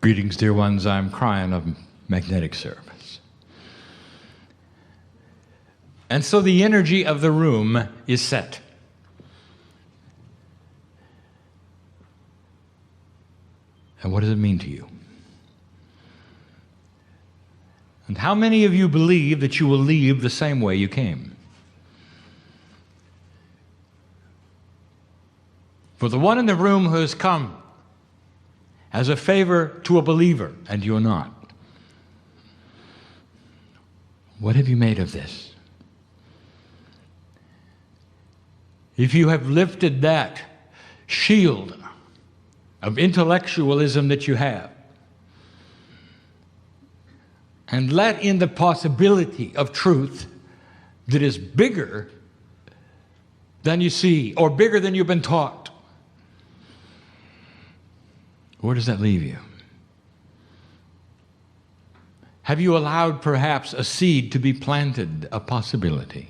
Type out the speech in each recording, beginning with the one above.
Greetings, dear ones. I'm Kryon of Magnetic Service. And so the energy of the room is set. And what does it mean to you? And how many of you believe that you will leave the same way you came? For the one in the room who has come as a favor to a believer, and you're not, what have you made of this? If you have lifted that shield of intellectualism that you have, and let in the possibility of truth that is bigger than you see, or bigger than you've been taught, where does that leave you? Have you allowed perhaps a seed to be planted, a possibility?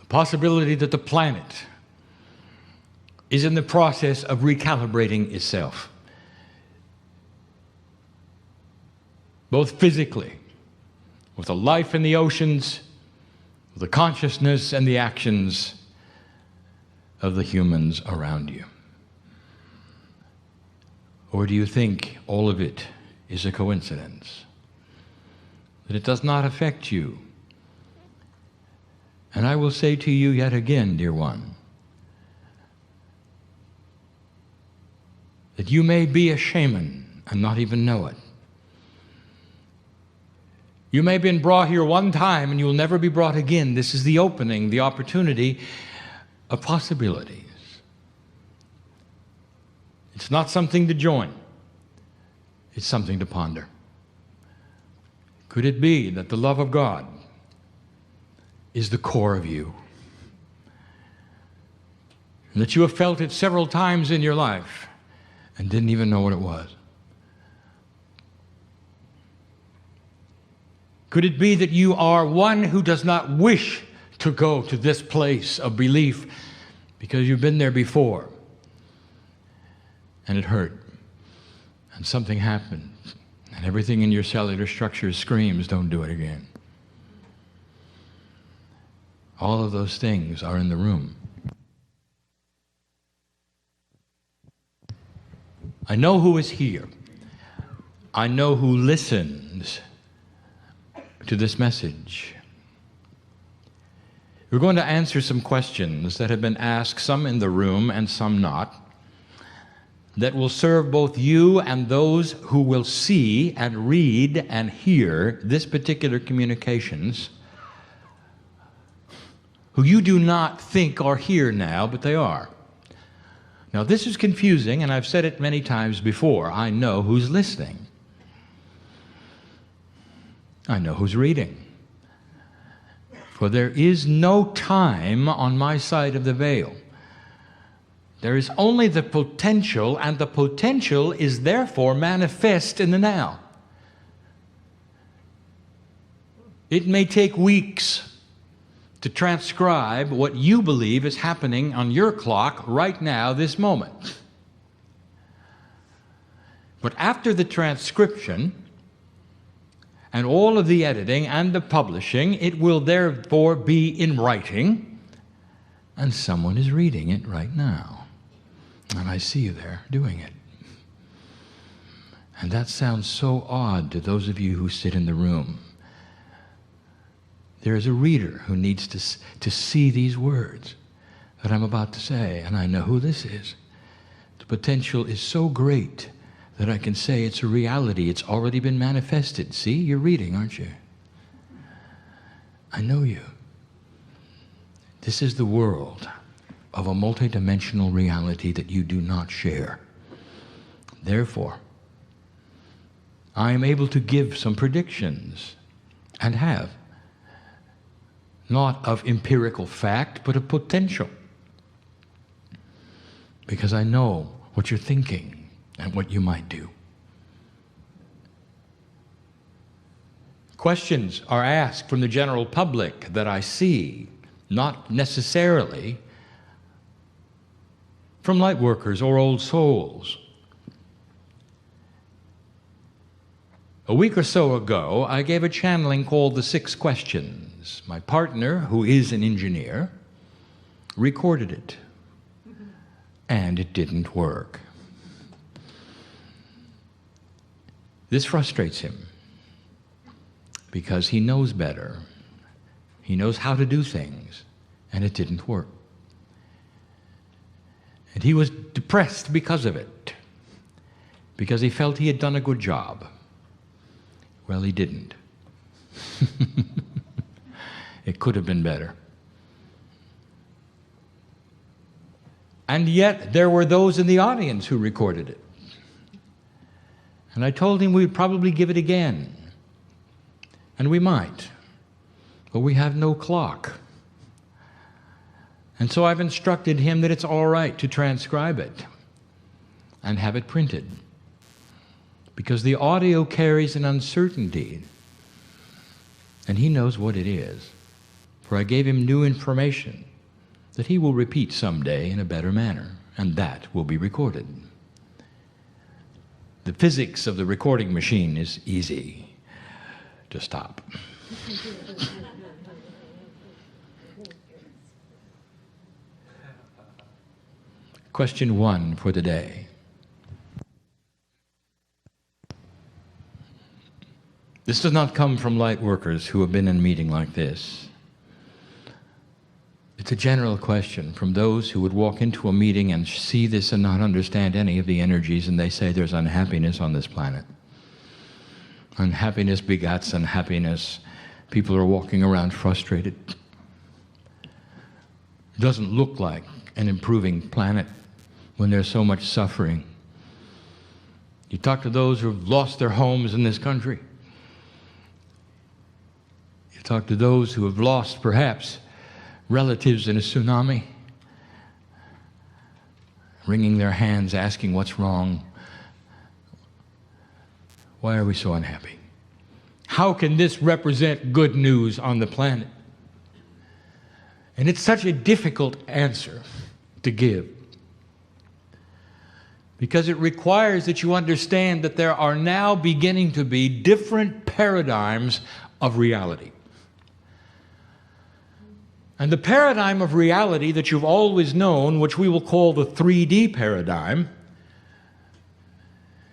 A possibility that the planet is in the process of recalibrating itself, both physically, with the life in the oceans, with the consciousness and the actions of the humans around you. Or do you think all of it is a coincidence? That it does not affect you? And I will say to you yet again, dear one, that you may be a shaman and not even know it. You may have been brought here one time and you'll never be brought again. This is the opening, the opportunity of possibilities. It's not something to join. It's something to ponder. Could it be that the love of God is the core of you? And that you have felt it several times in your life and didn't even know what it was? Could it be that you are one who does not wish to go to this place of belief because you've been there before and it hurt and something happened and everything in your cellular structure screams, don't do it again? All of those things are in the room. I know who is here. I know who listens to this message. We're going to answer some questions that have been asked, some in the room and some not, that will serve both you and those who will see and read and hear this particular communications, who you do not think are here now, but they are. Now this is confusing, and I've said it many times before. I know who's listening. I know who's reading. For there is no time on my side of the veil. There is only the potential, and the potential is therefore manifest in the now. It may take weeks to transcribe what you believe is happening on your clock right now, this moment. But after the transcription, and all of the editing and the publishing, it will therefore be in writing, and someone is reading it right now. And I see you there doing it. And that sounds so odd to those of you who sit in the room. There is a reader who needs to see these words that I'm about to say, and I know who this is. The potential is so great that I can say it's a reality. It's already been manifested. See, you're reading, aren't you? I know you. This is the world of a multidimensional reality that you do not share. Therefore, I am able to give some predictions, and have, not of empirical fact, but of potential. Because I know what you're thinking and what you might do. Questions are asked from the general public that I see, not necessarily from light workers or old souls. A week or so ago, I gave a channeling called The 6 Questions. My partner, who is an engineer, recorded it, and it didn't work. This frustrates him because he knows better. He knows how to do things, and it didn't work. And he was depressed because of it, because he felt he had done a good job. Well, he didn't. It could have been better. And yet, there were those in the audience who recorded it. And I told him we'd probably give it again. And we might. But we have no clock. And so I've instructed him that it's all right to transcribe it and have it printed. Because the audio carries an uncertainty. And he knows what it is. For I gave him new information that he will repeat someday in a better manner. And that will be recorded. The physics of the recording machine is easy to stop. Question 1 for the day. This does not come from light workers who have been in a meeting like this. It's a general question from those who would walk into a meeting and see this and not understand any of the energies, and they say there's unhappiness on this planet. Unhappiness begats unhappiness. People are walking around frustrated. It doesn't look like an improving planet when there's so much suffering. You talk to those who have lost their homes in this country. You talk to those who have lost, perhaps, relatives in a tsunami, wringing their hands, asking what's wrong. Why are we so unhappy? How can this represent good news on the planet? And it's such a difficult answer to give, because it requires that you understand that there are now beginning to be different paradigms of reality. And the paradigm of reality that you've always known, which we will call the 3D paradigm,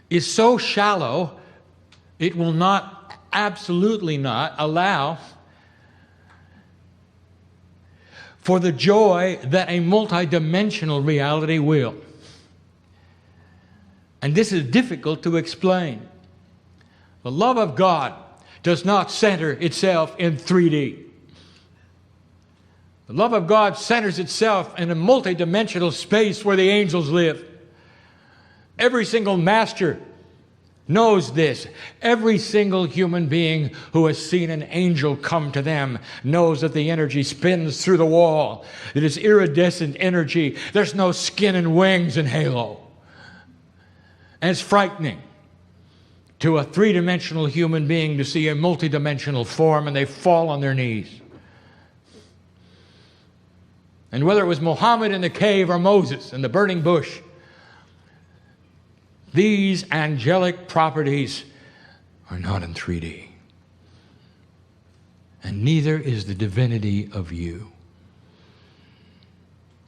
is so shallow, it will not, absolutely not, allow for the joy that a multidimensional reality will. And this is difficult to explain. The love of God does not center itself in 3D. The love of God centers itself in a multidimensional space where the angels live. Every single master knows this. Every single human being who has seen an angel come to them knows that the energy spins through the wall. It is iridescent energy. There's no skin and wings in halo. And it's frightening to a three-dimensional human being to see a multidimensional form, and they fall on their knees. And whether it was Muhammad in the cave or Moses in the burning bush, these angelic properties are not in 3D. And neither is the divinity of you.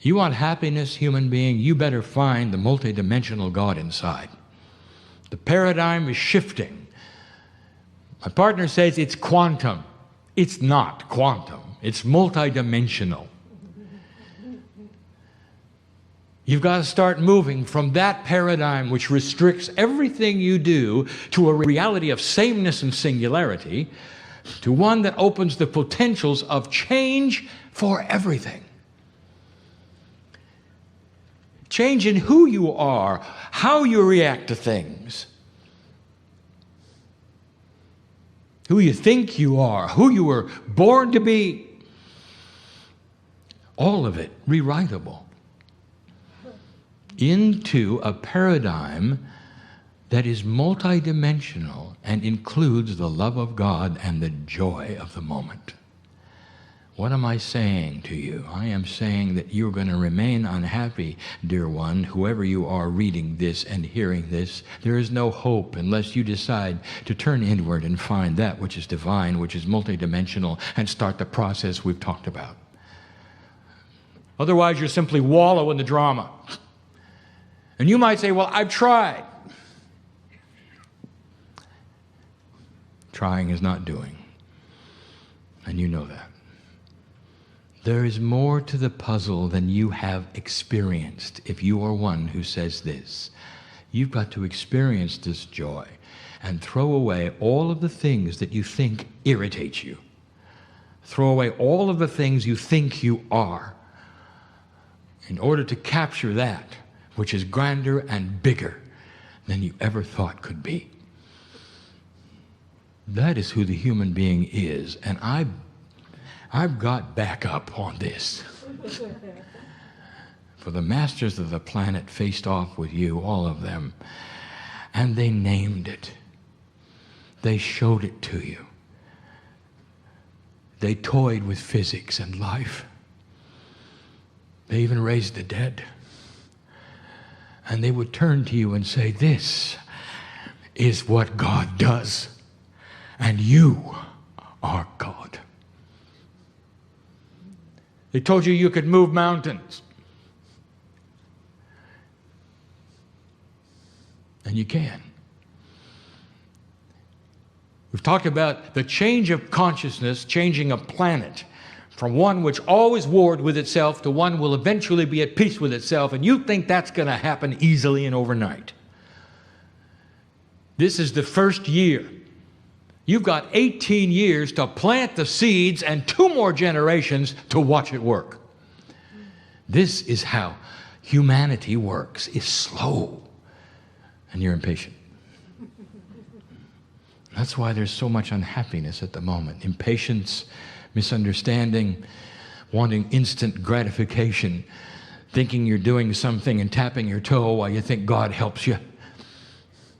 You want happiness, human being, you better find the multidimensional God inside. The paradigm is shifting. My partner says it's quantum. It's not quantum. It's multidimensional. You've got to start moving from that paradigm which restricts everything you do to a reality of sameness and singularity, to one that opens the potentials of change for everything. Change in who you are, how you react to things, who you think you are, who you were born to be. All of it rewritable into a paradigm that is multidimensional and includes the love of God and the joy of the moment. What am I saying to you? I am saying that you're going to remain unhappy, dear one, whoever you are reading this and hearing this. There is no hope unless you decide to turn inward and find that which is divine, which is multidimensional, and start the process we've talked about. Otherwise, you're simply wallow in the drama. And you might say, well, I've tried. Trying is not doing. And you know that. There is more to the puzzle than you have experienced if you are one who says this. You've got to experience this joy and throw away all of the things that you think irritate you. Throw away all of the things you think you are in order to capture that which is grander and bigger than you ever thought could be. That is who the human being is, and I've got back up on this. For the masters of the planet faced off with you, all of them, and they named it. They showed it to you. They toyed with physics and life. They even raised the dead. And they would turn to you and say, this is what God does, and you are God. They told you you could move mountains. And you can. We've talked about the change of consciousness, changing a planet from one which always warred with itself to one will eventually be at peace with itself, and you think that's going to happen easily and overnight. This is the first year. You've got 18 years to plant the seeds and 2 more generations to watch it work. This is how humanity works. It's slow, and you're impatient. That's why there's so much unhappiness at the moment. Impatience, misunderstanding, wanting instant gratification, thinking you're doing something and tapping your toe while you think God helps you.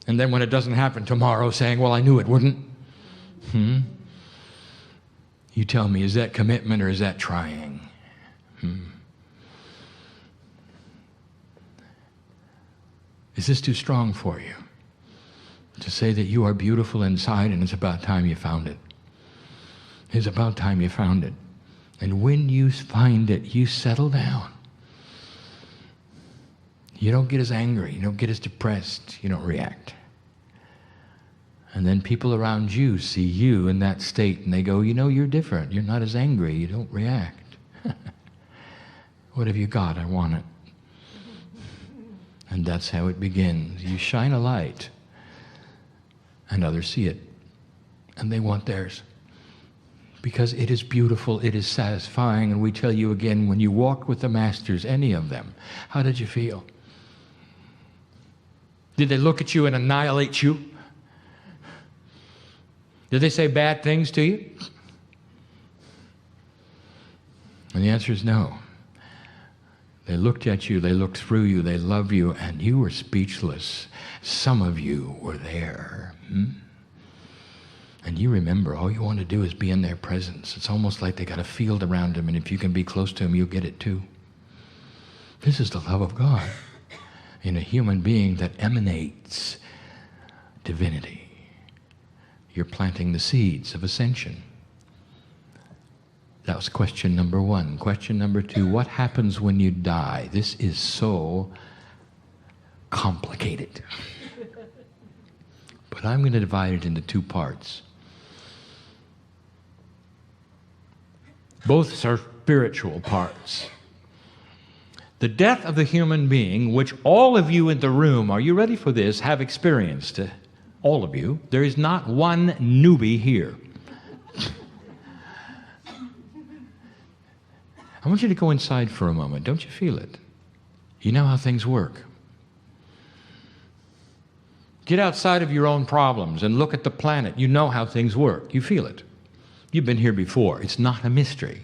And then when it doesn't happen tomorrow, saying, well, I knew it wouldn't. You tell me, is that commitment or is that trying? Is this too strong for you? To say that you are beautiful inside and it's about time you found it. It's about time you found it. And when you find it, you settle down. You don't get as angry. You don't get as depressed. You don't react. And then people around you see you in that state and they go, you know, you're different. You're not as angry. You don't react. What have you got? I want it. And that's how it begins. You shine a light and others see it and they want theirs. Because it is beautiful, it is satisfying, and we tell you again, when you walked with the masters, any of them, how did you feel? Did they look at you and annihilate you? Did they say bad things to you? And the answer is no. They looked at you, they looked through you, they loved you, and you were speechless. Some of you were there. And you remember, all you want to do is be in their presence. It's almost like they got a field around them, and if you can be close to them, you'll get it too. This is the love of God in a human being that emanates divinity. You're planting the seeds of ascension. That was question number 1. Question number 2, what happens when you die? This is so complicated. But I'm going to divide it into 2 parts. Both are spiritual parts. The death of the human being, which all of you in the room, are you ready for this, have experienced. All of you. There is not one newbie here. I want you to go inside for a moment. Don't you feel it? You know how things work. Get outside of your own problems and look at the planet. You know how things work. You feel it. You've been here before. It's not a mystery.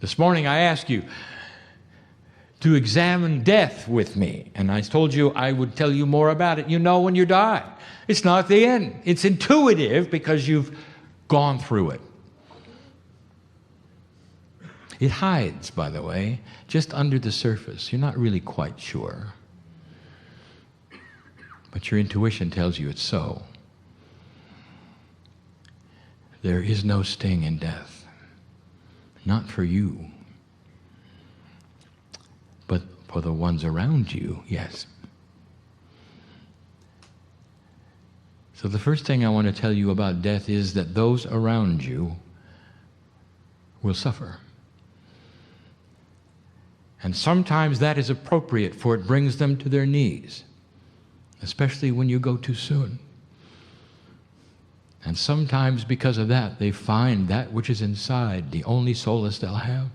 This morning I asked you to examine death with me, and I told you I would tell you more about it. You know when you die. It's not the end. It's intuitive because you've gone through it. It hides, by the way, just under the surface. You're not really quite sure. But your intuition tells you it's so. There is no sting in death. Not for you. But for the ones around you, yes. So the first thing I want to tell you about death is that those around you will suffer. And sometimes that is appropriate, for it brings them to their knees, especially when you go too soon. And sometimes because of that, they find that which is inside, the only solace they'll have,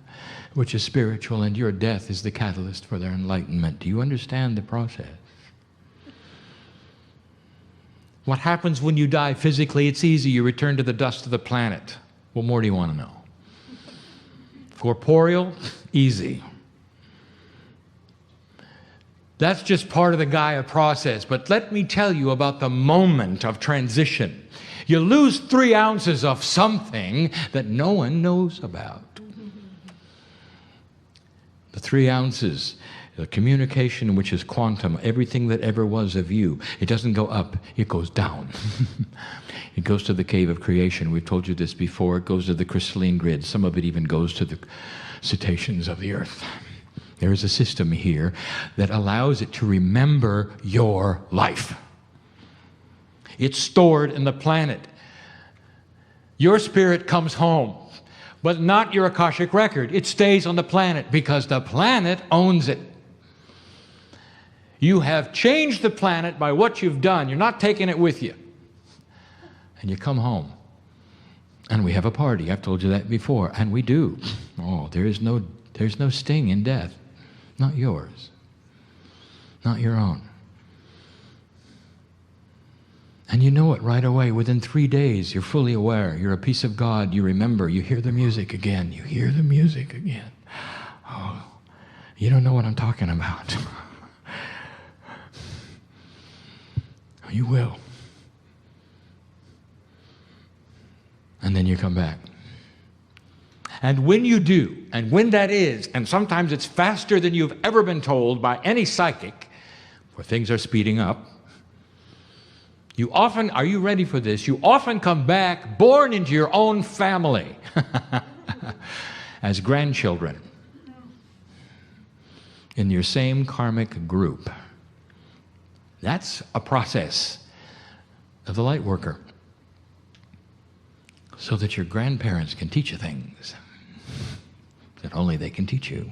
which is spiritual, and your death is the catalyst for their enlightenment. Do you understand the process? What happens when you die physically? It's easy. You return to the dust of the planet. What more do you want to know? Corporeal? Easy. That's just part of the Gaia process. But let me tell you about the moment of transition. You lose 3 ounces of something that no one knows about. The 3 ounces, the communication which is quantum, everything that ever was of you. It doesn't go up, it goes down. It goes to the cave of creation. We've told you this before. It goes to the crystalline grid. Some of it even goes to the cetaceans of the earth. There is a system here that allows it to remember your life. It's stored in the planet. Your spirit comes home, but not your Akashic record. It stays on the planet because the planet owns it. You have changed the planet by what you've done. You're not taking it with you. And you come home. And we have a party. I've told you that before. And we do. Oh, there's no sting in death. Not yours. Not your own. And you know it right away. Within 3 days, you're fully aware. You're a piece of God. You remember. You hear the music again. You hear the music again. Oh, you don't know what I'm talking about. You will. And then you come back. And when you do, and when that is, and sometimes it's faster than you've ever been told by any psychic, for things are speeding up, you often, are you ready for this? You often come back born into your own family as grandchildren in your same karmic group. That's a process of the light worker, so that your grandparents can teach you things that only they can teach you.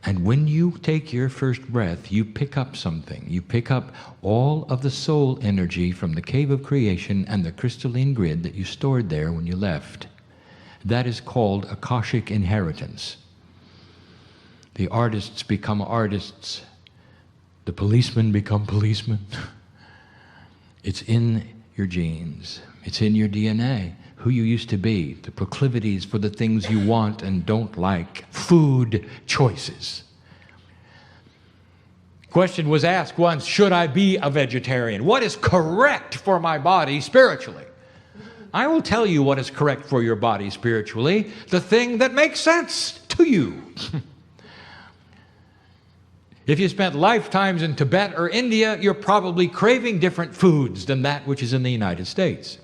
And when you take your first breath, you pick up something. You pick up all of the soul energy from the cave of creation and the crystalline grid that you stored there when you left. That is called Akashic inheritance. The artists become artists. The policemen become policemen. It's in your genes. It's in your DNA. Who you used to be. The proclivities for the things you want and don't like. Food choices. Question was asked once, should I be a vegetarian? What is correct for my body spiritually? I will tell you what is correct for your body spiritually. The thing that makes sense to you. If you spent lifetimes in Tibet or India, you're probably craving different foods than that which is in the United States.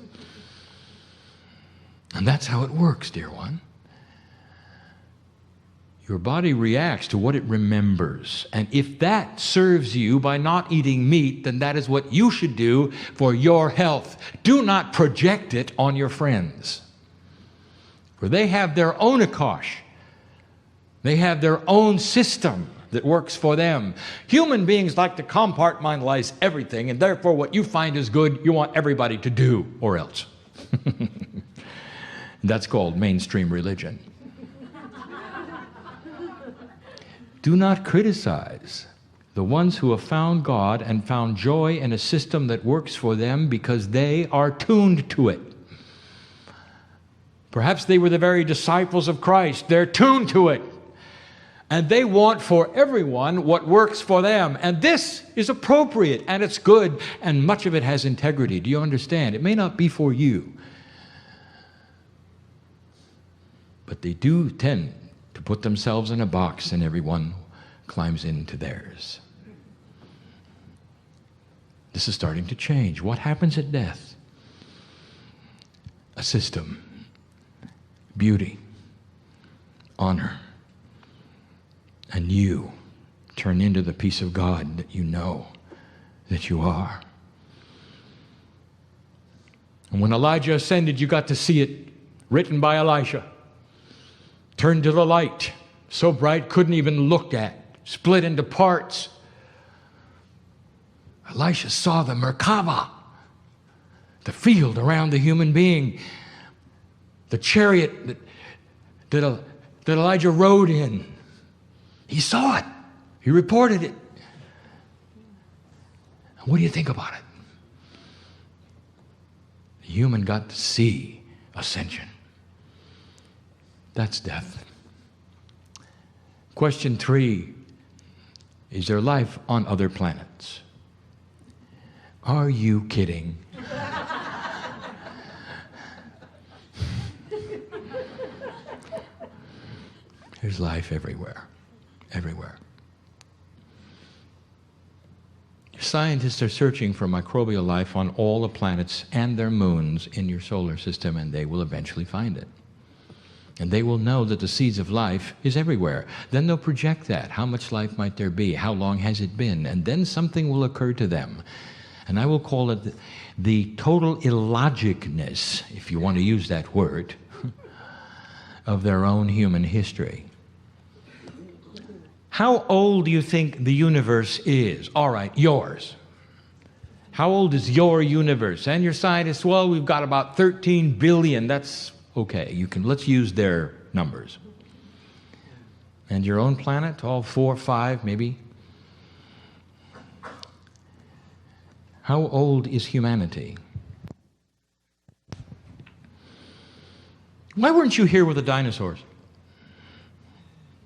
And that's how it works, dear one. Your body reacts to what it remembers. And if that serves you by not eating meat, then that is what you should do for your health. Do not project it on your friends. For they have their own Akash. They have their own system that works for them. Human beings like to compartmentalize everything, and therefore what you find is good, you want everybody to do, or else. That's called mainstream religion. Do not criticize the ones who have found God and found joy in a system that works for them because they are tuned to it. Perhaps they were the very disciples of Christ. They're tuned to it. And they want for everyone what works for them. And this is appropriate, and it's good, and much of it has integrity. Do you understand? It may not be for you, But they do tend to put themselves in a box and everyone climbs into theirs. This is starting to change. What happens at death? A system, beauty, honor, and you turn into the peace of God that you know that you are. And when Elijah ascended, you got to see it written by Elisha. Turned to the light, so bright couldn't even look at, split into parts. Elisha saw the Merkava, the field around the human being, the chariot that Elijah rode in. He saw it. He reported it. What do you think about it? The human got to see ascension. That's death. Question 3, is there life on other planets? Are you kidding? There's life everywhere. Everywhere. Scientists are searching for microbial life on all the planets and their moons in your solar system, and they will eventually find it. And they will know that the seeds of life is everywhere. Then they'll project that. How much life might there be? How long has it been? And then something will occur to them. And I will call it the total illogicness, if you want to use that word, of their own human history. How old do you think the universe is? All right, yours. How old is your universe? And your scientists, well, we've got about 13 billion. That's okay. Let's use their numbers. And your own planet, all 4, 5, maybe. How old is humanity? Why weren't you here with the dinosaurs?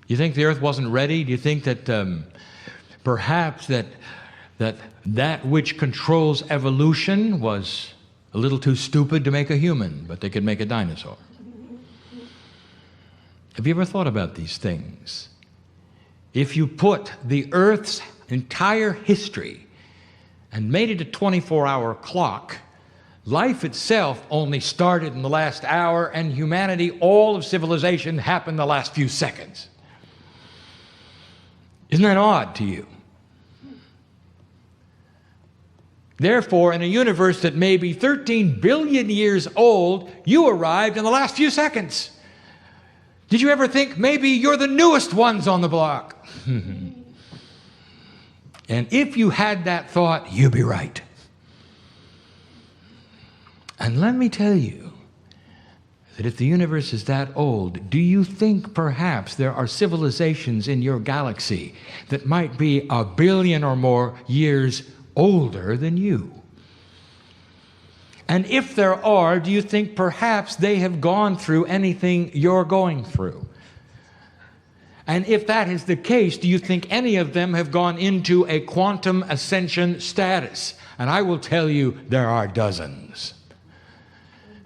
You think the earth wasn't ready? Do you think that perhaps that which controls evolution was a little too stupid to make a human, but they could make a dinosaur? Have you ever thought about these things? If you put the earth's entire history and made it a 24-hour clock, life itself only started in the last hour, and humanity, all of civilization, happened the last few seconds. Isn't that odd to you? Therefore, in a universe that may be 13 billion years old, you arrived in the last few seconds. Did you ever think maybe you're the newest ones on the block? And if you had that thought, you'd be right. And let me tell you that if the universe is that old, do you think perhaps there are civilizations in your galaxy that might be 1 billion or more years older than you? And if there are, do you think perhaps they have gone through anything you're going through? And if that is the case, do you think any of them have gone into a quantum ascension status? And I will tell you, there are dozens.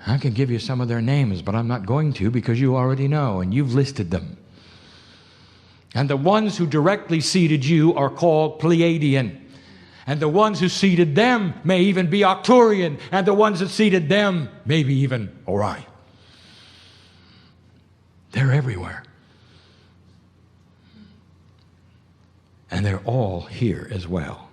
I can give you some of their names, but I'm not going to, because you already know, and you've listed them. And the ones who directly seeded you are called Pleiadian. And the ones who seeded them may even be Arcturian. And the ones that seeded them, maybe even Orion. They're everywhere. And they're all here as well.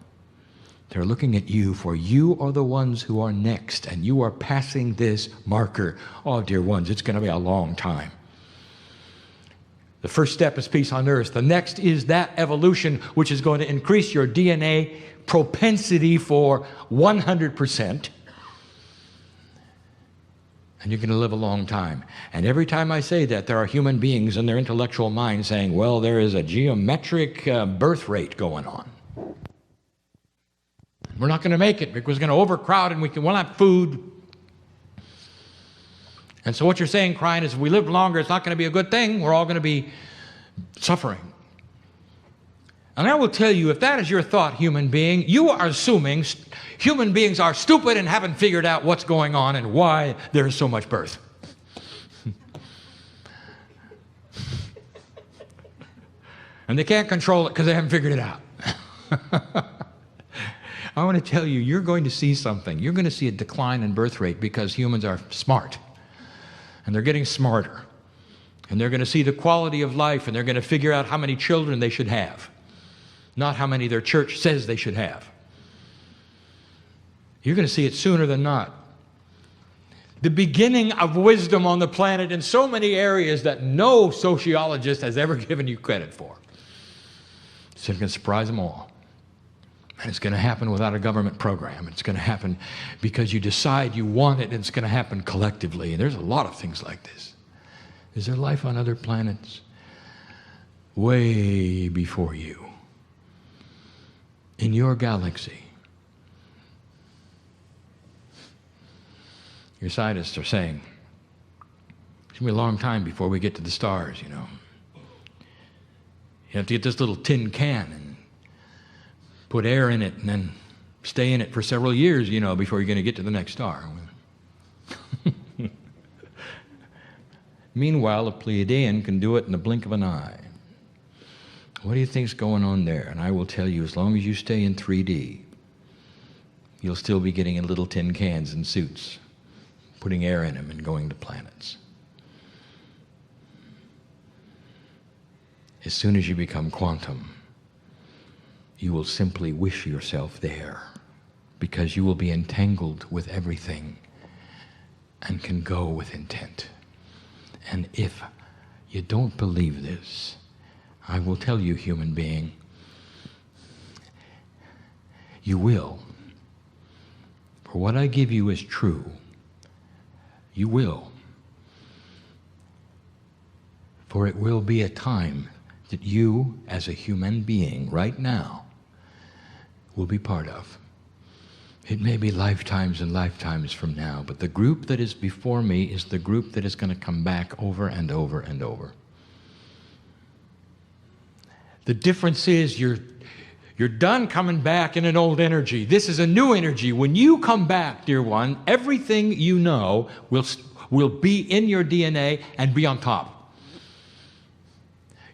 They're looking at you, for you are the ones who are next, and you are passing this marker. Oh, dear ones, it's going to be a long time. The first step is peace on earth. The next is that evolution, which is going to increase your DNA propensity for 100%. And you're going to live a long time. And every time I say that, there are human beings in their intellectual mind saying, well, there is a geometric birth rate going on. We're not going to make it because we're going to overcrowd and we'll have food. And so what you're saying, Kryon, is if we live longer, it's not going to be a good thing. We're all going to be suffering. And I will tell you, if that is your thought, human being, you are assuming human beings are stupid and haven't figured out what's going on and why there is so much birth. And they can't control it because they haven't figured it out. I want to tell you, you're going to see something. You're going to see a decline in birth rate because humans are smart. And they're getting smarter. And they're going to see the quality of life, and they're going to figure out how many children they should have, not how many their church says they should have. You're going to see it sooner than not. The beginning of wisdom on the planet in so many areas that no sociologist has ever given you credit for. It's going to surprise them all. And it's going to happen without a government program. It's going to happen because you decide you want it, and it's going to happen collectively. And there's a lot of things like this. Is there life on other planets? Way before you. In your galaxy. Your scientists are saying, it's going to be a long time before we get to the stars, you know. You have to get this little tin can and put air in it and then stay in it for several years, you know, before you're going to get to the next star. Meanwhile, a Pleiadian can do it in the blink of an eye. What do you think's going on there? And I will tell you, as long as you stay in 3D, you'll still be getting in little tin cans and suits, putting air in them and going to planets. As soon as you become quantum, you will simply wish yourself there, because you will be entangled with everything and can go with intent. And if you don't believe this, I will tell you, human being, you will. For what I give you is true. You will. For it will be a time that you, as a human being, right now, will be part of. It may be lifetimes and lifetimes from now, but the group that is before me is the group that is going to come back over and over and over. The difference is you're done coming back in an old energy. This is a new energy. When you come back, dear one, everything you know will be in your DNA and be on top.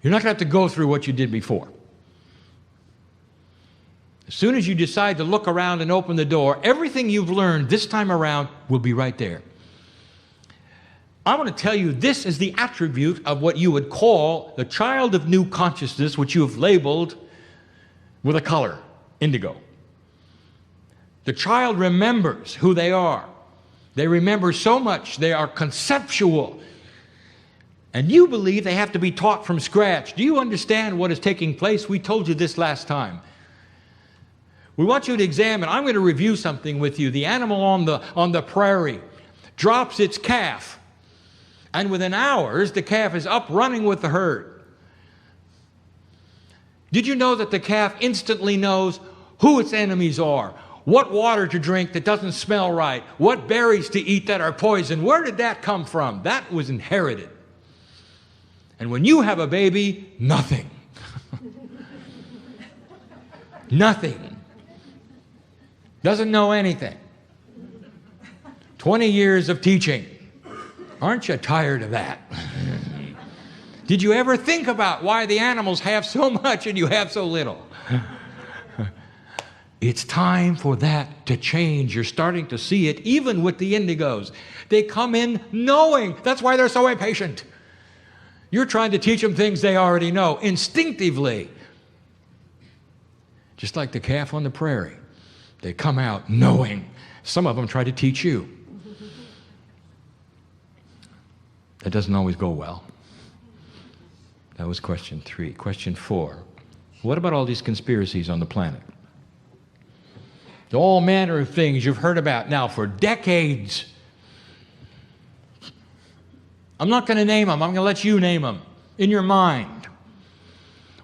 You're not going to have to go through what you did before. As soon as you decide to look around and open the door, everything you've learned this time around will be right there. I want to tell you, this is the attribute of what you would call the child of new consciousness, which you have labeled with a color, indigo. The child remembers who they are. They remember so much. They are conceptual. And you believe they have to be taught from scratch. Do you understand what is taking place? We told you this last time. We want you to examine. I'm going to review something with you. The animal on the prairie drops its calf. And within hours, the calf is up running with the herd. Did you know that the calf instantly knows who its enemies are? What water to drink that doesn't smell right? What berries to eat that are poison? Where did that come from? That was inherited. And when you have a baby, nothing. Nothing. Doesn't know anything. 20 years of teaching. Aren't you tired of that? Did you ever think about why the animals have so much and you have so little? It's time for that to change. You're starting to see it even with the indigos. They come in knowing. That's why they're so impatient. You're trying to teach them things they already know instinctively. Just like the calf on the prairie. They come out knowing. Some of them try to teach you. That doesn't always go well. That was question 3. Question 4. What about all these conspiracies on the planet? All manner of things you've heard about now for decades. I'm not going to name them. I'm going to let you name them in your mind.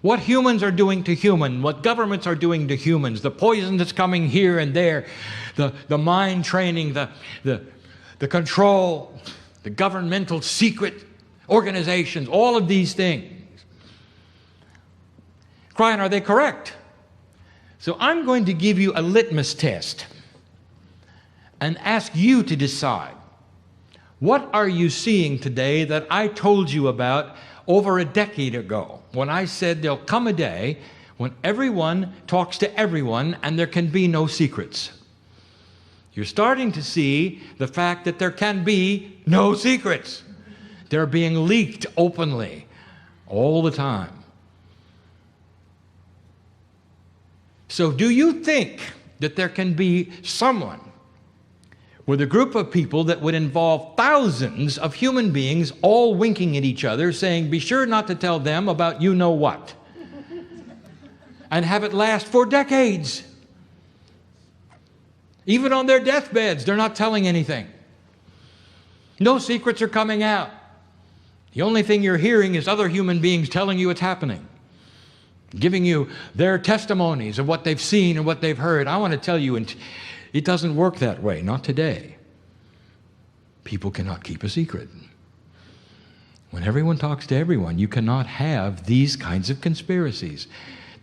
What humans are doing to humans, what governments are doing to humans, the poison that's coming here and there, the mind training, the control, the governmental secret organizations, all of these things. Kryon, are they correct? So I'm going to give you a litmus test and ask you to decide. What are you seeing today that I told you about over a decade ago? when I said there'll come a day when everyone talks to everyone and there can be no secrets. You're starting to see the fact that there can be no secrets. They're being leaked openly all the time. So do you think that there can be someone with a group of people that would involve thousands of human beings all winking at each other, saying, be sure not to tell them about you know what, and have it last for decades? Even on their deathbeds, they're not telling anything. No secrets are coming out. The only thing you're hearing is other human beings telling you it's happening, giving you their testimonies of what they've seen and what they've heard. I want to tell you, it doesn't work that way, not today. People cannot keep a secret. When everyone talks to everyone, you cannot have these kinds of conspiracies.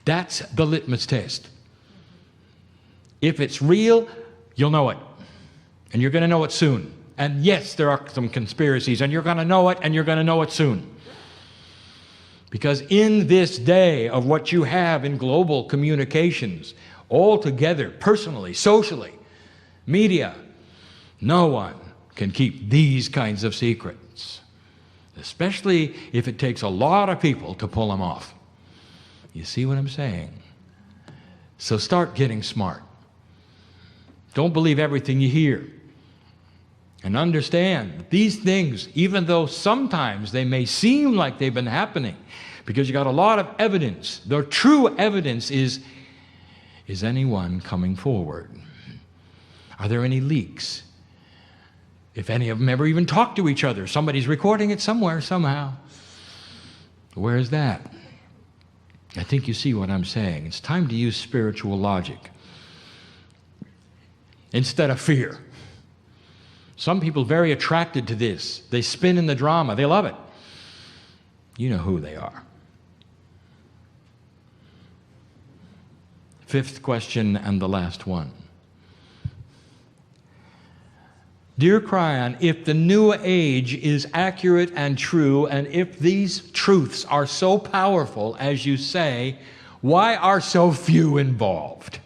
That's the litmus test. If it's real, you'll know it. And you're going to know it soon. And yes, there are some conspiracies, and you're going to know it, and you're going to know it soon. Because in this day of what you have in global communications, all together, personally, socially, media, no one can keep these kinds of secrets, especially if it takes a lot of people to pull them off. You see what I'm saying? So start getting smart. Don't believe everything you hear. And understand that these things, even though sometimes they may seem like they've been happening, because you got a lot of evidence, the true evidence is anyone coming forward? Are there any leaks? If any of them ever even talk to each other, somebody's recording it somewhere, somehow. Where is that? I think you see what I'm saying. It's time to use spiritual logic instead of fear. Some people are very attracted to this. They spin in the drama. They love it. You know who they are. Fifth question, and the last one. Dear Kryon, if the New Age is accurate and true, and if these truths are so powerful as you say, why are so few involved?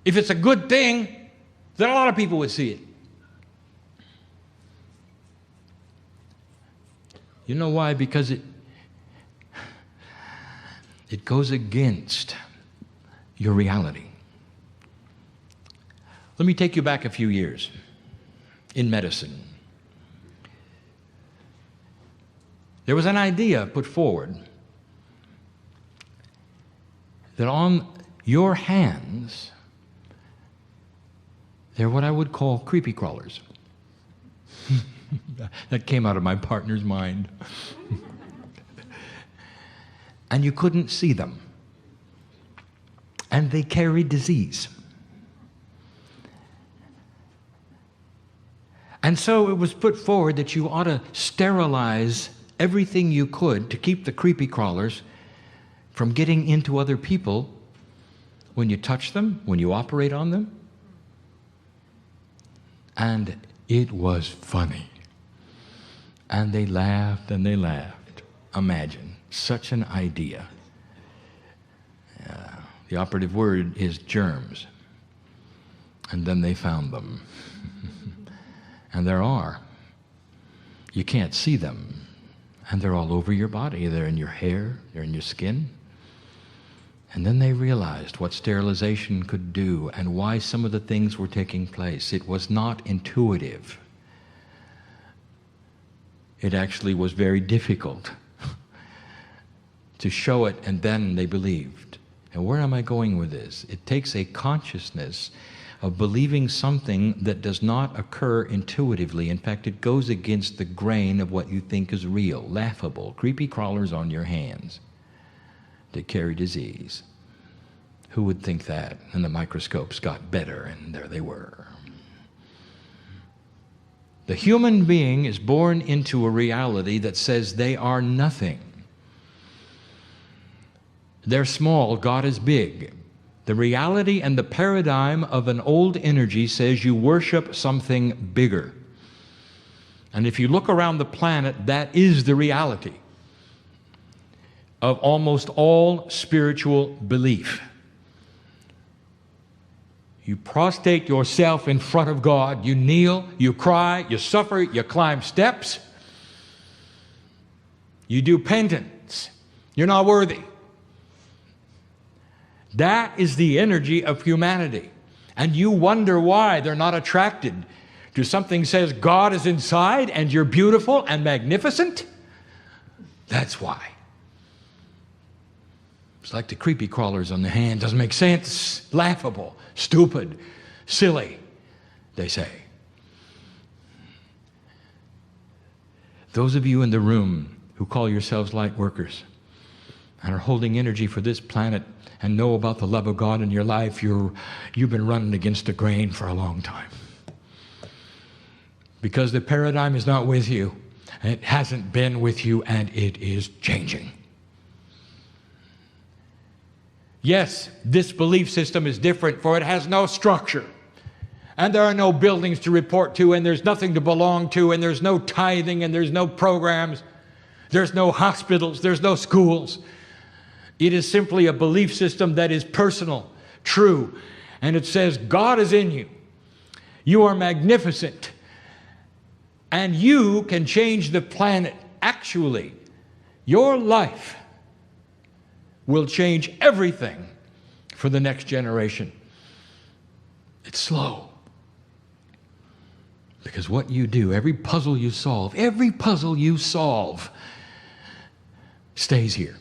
If it's a good thing, then a lot of people would see it. You know why? Because it goes against your reality. Let me take you back a few years in medicine. There was an idea put forward that on your hands, they're what I would call creepy crawlers. That came out of my partner's mind. And you couldn't see them. And they carried disease. And so it was put forward that you ought to sterilize everything you could to keep the creepy crawlers from getting into other people when you touch them, when you operate on them. And it was funny. And they laughed and they laughed. Imagine such an idea. The operative word is germs. And then they found them. And there are. You can't see them. And they're all over your body. They're in your hair. They're in your skin. And then they realized what sterilization could do and why some of the things were taking place. It was not intuitive. It actually was very difficult to show it, and then they believed. And where am I going with this? It takes a consciousness of believing something that does not occur intuitively. In fact, it goes against the grain of what you think is real, laughable, creepy crawlers on your hands that carry disease. Who would think that? And the microscopes got better, and there they were. The human being is born into a reality that says they are nothing. They're small, God is big. The reality and the paradigm of an old energy says you worship something bigger. And if you look around the planet, that is the reality of almost all spiritual belief. You prostrate yourself in front of God, you kneel, you cry, you suffer, you climb steps, you do penance. You're not worthy. That is the energy of humanity. And you wonder why they're not attracted to something that says God is inside and you're beautiful and magnificent. That's why. It's like the creepy crawlers on the hand. Doesn't make sense. Laughable. Stupid. Silly, they say. Those of you in the room who call yourselves light workers and are holding energy for this planet and know about the love of God in your life, you've been running against the grain for a long time. Because the paradigm is not with you. It hasn't been with you, and it is changing. Yes, this belief system is different, for it has no structure. And there are no buildings to report to, and there's nothing to belong to, and there's no tithing, and there's no programs. There's no hospitals, there's no schools. It is simply a belief system that is personal, true, and it says God is in you. You are magnificent, and you can change the planet. Actually, your life will change everything for the next generation. It's slow. Because what you do, every puzzle you solve stays here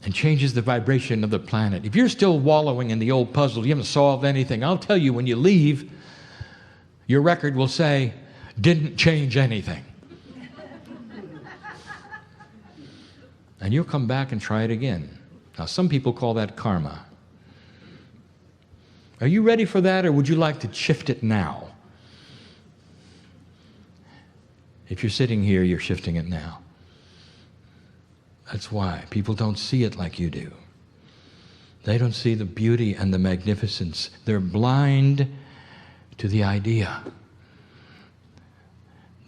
and changes the vibration of the planet. If you're still wallowing in the old puzzle, you haven't solved anything. I'll tell you, when you leave, your record will say, didn't change anything. And you'll come back and try it again. Now, some people call that karma. Are you ready for that, or would you like to shift it now? If you're sitting here, you're shifting it now. That's why people don't see it like you do. They don't see the beauty and the magnificence. They're blind to the idea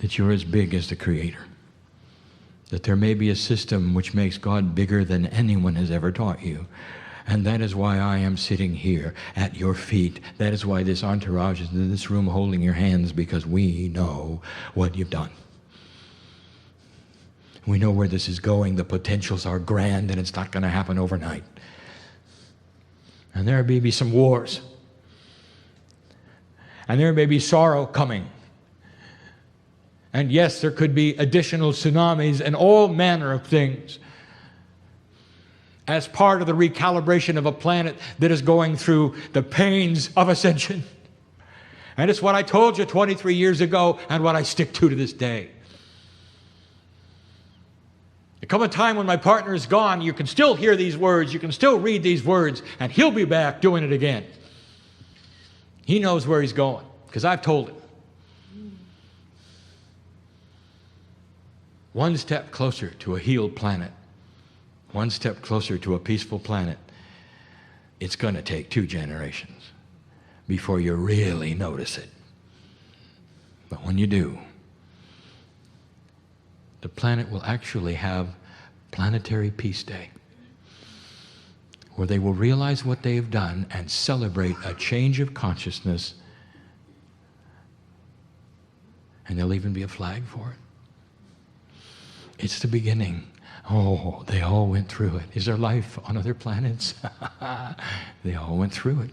that you're as big as the Creator. That there may be a system which makes God bigger than anyone has ever taught you. And that is why I am sitting here at your feet. That is why this entourage is in this room holding your hands, because we know what you've done. We know where this is going. The potentials are grand, and it's not going to happen overnight. And there may be some wars. And there may be sorrow coming. And yes, there could be additional tsunamis and all manner of things as part of the recalibration of a planet that is going through the pains of ascension. And it's what I told you 23 years ago and what I stick to this day. There come a time when my partner is gone, you can still hear these words, you can still read these words, and he'll be back doing it again. He knows where he's going, because I've told him. One step closer to a healed planet, one step closer to a peaceful planet. It's going to take 2 generations before you really notice it. But when you do, the planet will actually have Planetary Peace Day, where they will realize what they have done and celebrate a change of consciousness, and there'll even be a flag for it. It's the beginning. Oh, they all went through it. Is there life on other planets? They all went through it.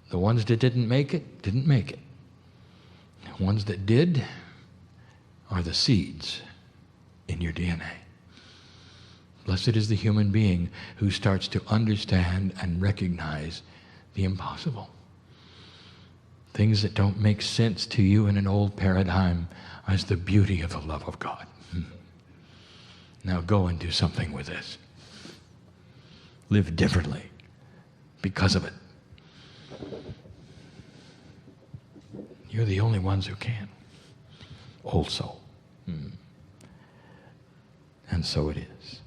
The ones that didn't make it, didn't make it. The ones that did are the seeds in your DNA. Blessed is the human being who starts to understand and recognize the impossible. Things that don't make sense to you in an old paradigm as the beauty of the love of God. Now go and do something with this. Live differently because of it. You're the only ones who can. Old soul. And so it is.